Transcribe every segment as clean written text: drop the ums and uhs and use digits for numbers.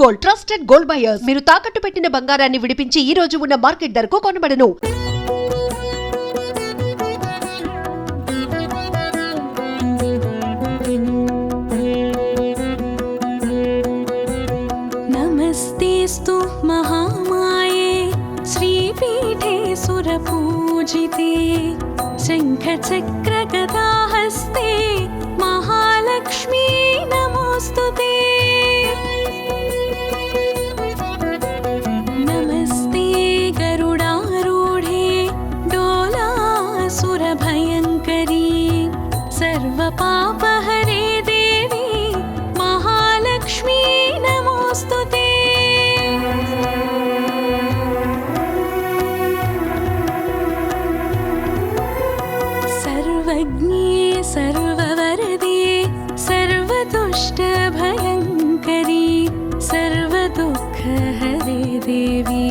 Gold, trusted gold buyers. మీరు తాకట్టు పెట్టిన బంగారాన్ని విడిపించి ఈ రోజు ఉన్న మార్కెట్ ధరకు కొనబడను. नमस्तेस्तु महामाये श्रीपीठे सुरपूजिते शङ्खचक्रगदाहस्ते महालक्ष्मी नमोऽस्तुते। नमस्ते गरुडारूढे डोलासुरभयङ्करी सर्वपापहरे देवी महालक्ष्मी नमोऽस्तुते। सर्वज्ञे सर्ववरदे सर्वदुष्टभयङ्करी सर्वदुःखहरे देवी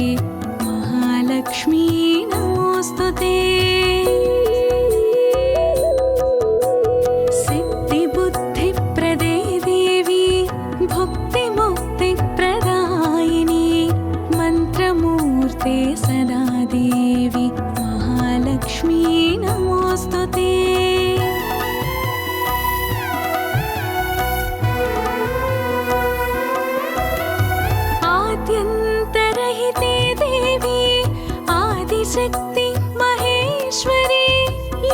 महालक्ष्मी नमोऽस्तुते। सिद्धिबुद्धिप्रदे देवी भुक्तिमुक्तिप्रदायिनी मन्त्रमूर्ते सदा देवी महालक्ष्मी नमोऽस्तुते। आद्यन्तरहिते देवी आदिशक्ति महेश्वरी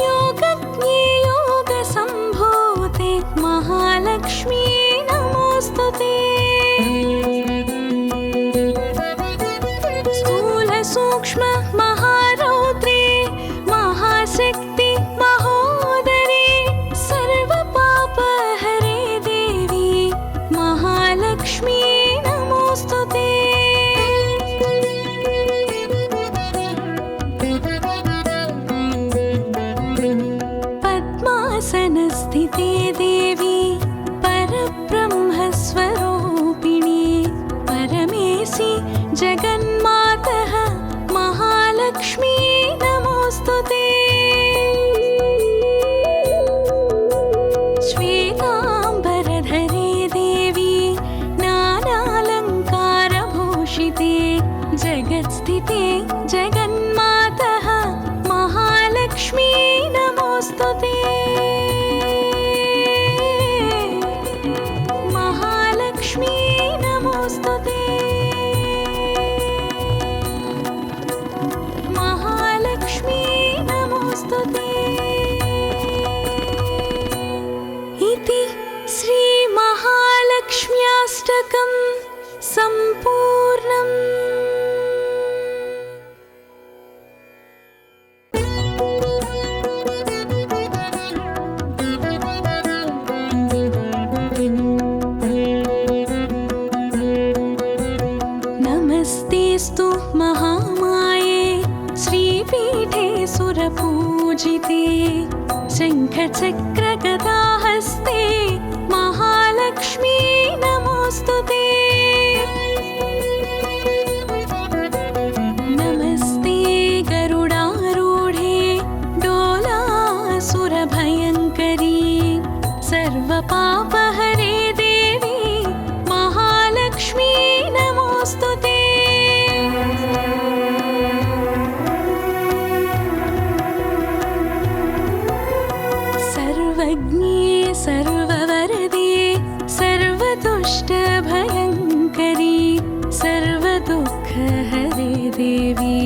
योगज्ञे योगसम्भूते महालक्ष्मी नमोऽस्तुते। स्थूलसूक्ष्म महारौद्रे महाशक्ति महोदरे सर्वपापहरे देवी महालक्ष्मी नमोऽस्तुते। पद्मासनस्थिते देवी परब्रह्मस्वरूपिणी परमेशि जगन्मातः महालक्ष्मी नमोऽस्तुते। श्वेताम्बरधरे देवी नानालङ्कारभूषिते जगत्स्थिते जगन्मातः महालक्ष्मी नमोऽस्तुते। महालक्ष्मी नमोऽस्तुते। महालक्ष्मी नमोऽस्तुते। इति श्रीमहालक्ष्म्याष्टकं सम्पूर्णम्। नमस्तेस्तु महामाये श्रीपीठे सुरपूजिते शङ्खचक्रगदाहस्ते महालक्ष्मी नमोऽस्तुते। नमस्ते गरुडारूढे डोलासुरभयङ्करी सर्वपापहरे देवी महालक्ष्मी नमोऽस्तुते। सर्वज्ञे सर्ववरदे सर्वदुष्टभयङ्करी सर्वदुःखहरे देवी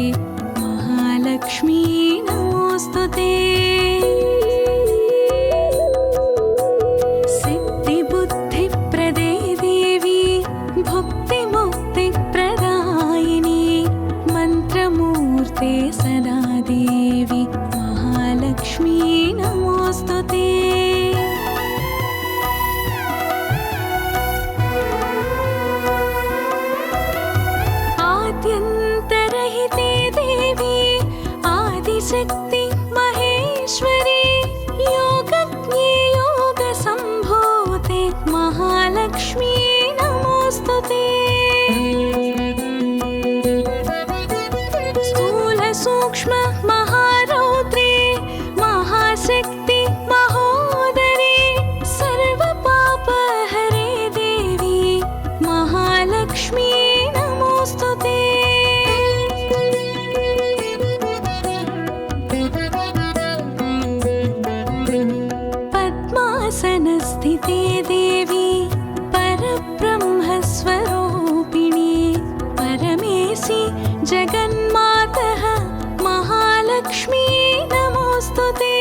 महालक्ष्मी नमोऽस्तुते। सिद्धिबुद्धिप्रदे देवी भुक्तिमुक्तिप्रदायिनी मन्त्रमूर्ते सदा देवी महालक्ष्मी नमोऽस्तुते। आद्यन्तरहिते महालक्ष्मी नमोस्तुते। पद्मासनस्थिते देवी परब्रह्मस्वरूपिणी परमेशि जगन्मातः महालक्ष्मी नमोस्तुते।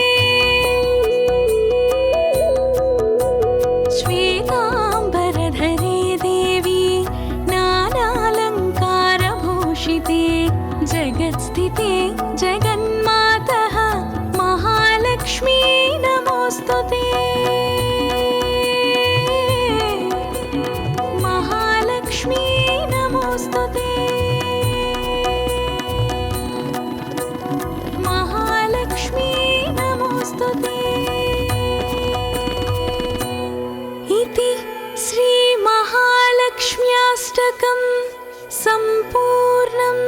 श्वेताम्बरधरे देवी नानालङ्कारभूषिते जगत्स्थिते जगन्मातः महालक्ष्मी नमोस्तुते। महालक्ष्मी नमोस्तुते। महालक्ष्मी नमोस्तुते। इति श्रीमहालक्ष्म्याष्टकं सम्पूर्णम्।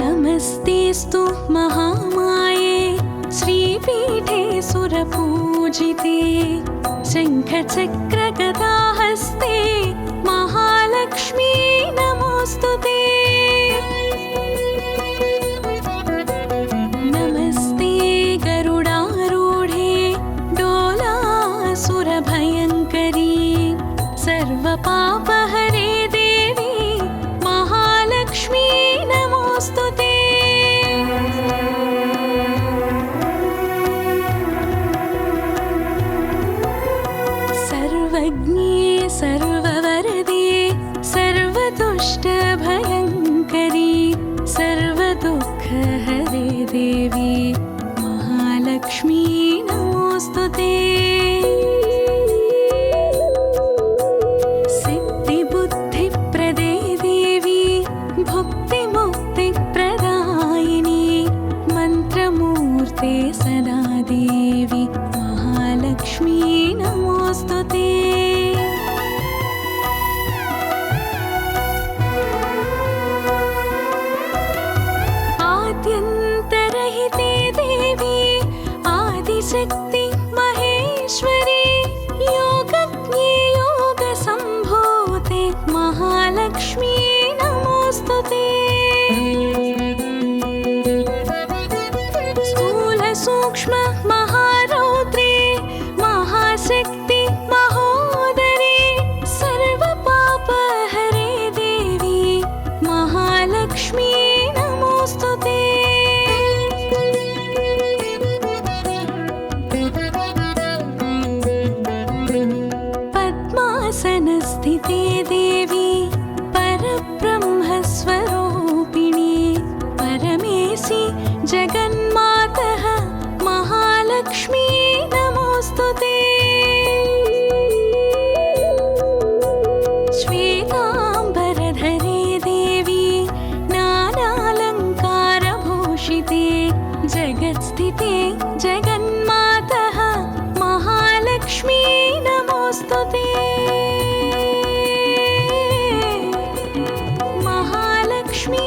नमस्तेस्तु महामाये श्रीपीठे सुरपूजिते शङ्खचक्रगदाहस्ते महालक्ष्मी नमोस्तुते। नमस्ते गरुडारूढे डोलासुरभयङ्करी सर्वपापहरे देवी महालक्ष्मी नमोस्तुते। सर्वज्ञे सर्ववरदे सर्वदुष्टभयङ्करी सर्वदुःखहरे देवी महालक्ष्मी नमोस्तुते। सिद्धिबुद्धिप्रदे देवी भुक्तिमुक्तिप्रदायिनी मन्त्रमूर्ते सदा देवी महालक्ष्मी नमोस्तुते। आद्यन्तरहिते देवी आदिशक्ति महेश्वरी योगज्ञे योगसम्भूते महालक्ष्मी नमोस्तुते। स्थूलसूक्ष्म महारौद्रे महाशक्ति महोदरे सर्वपापहरे देवी महालक्ष्मी नमोस्तुते। पद्मासनस्थिते देवी परब्रह्मस्वरूपिणी परमेशि जगन्मातः महालक्ष्मी नमोस्तुते। श्वेताम्बरधरे देवी नानालङ्कारभूषिते जगत्स्थिते जगन्मातः महालक्ष्मी नमोस्तुते। महालक्ष्मी